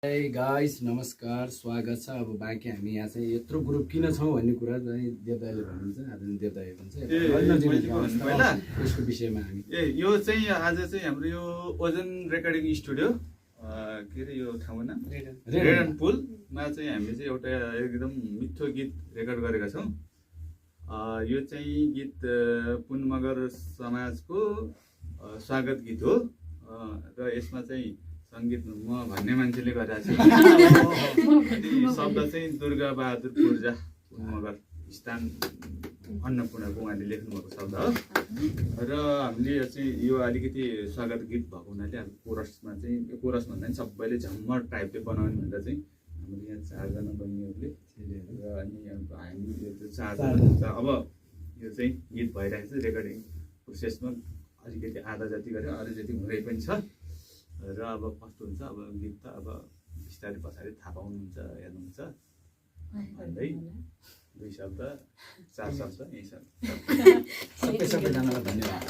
Hey guys, नमस्कार स्वागत छ। अब बाँकी हामी यहाँ चाहिँ यत्रो ग्रुप किन छौँ भन्ने कुरा चाहिँ देवदायले भन्नुहुन्छ। आदरणीय देवदाय भन्छ यसको विषयमा हामी यो चाहिँ आज चाहिँ हाम्रो यो ओजन रेकर्डिङ स्टुडियो के अरे यो ठाउँको नाम रेड पुलमा चाहिँ हामीले चाहिँ एउटा एकदम मिठो गीत रेकर्ड गरेका छौँ। यो चाहिँ गीत पुन मगर समाजको स्वागत गीत हो र यसमा चाहिँ सङ्गीत म भन्ने मान्छेले गरेको छु। शब्द चाहिँ दुर्गा बहादुर पूर्जा पुन मगर स्थान अन्नपूर्णको उहाँले लेख्नुभएको शब्द हो र हामीले चाहिँ यो अलिकति स्वागत गीत भएको हुनाले अब कोरसमा चाहिँ कोरस भन्दा पनि सबैले झम्मर टाइपले बनाउने भनेर चाहिँ हाम्रो यहाँ 4 जना बहिनीहरूले र अनि हामी यो 4 जना अब यो चाहिँ गीत भइरहेको छ। रेकर्डिङ प्रोसेसमा अलिकति आधा जति गऱ्यो, अरू जति हुँदै पनि छ र अब कस्तो हुन्छ अब गीत त अब बिस्तारै पछाडि थाहा पाउनुहुन्छ, हेर्नुहुन्छ भन्दै 2 शब्द 4 शब्द यही छ। सबैजनालाई धन्यवाद।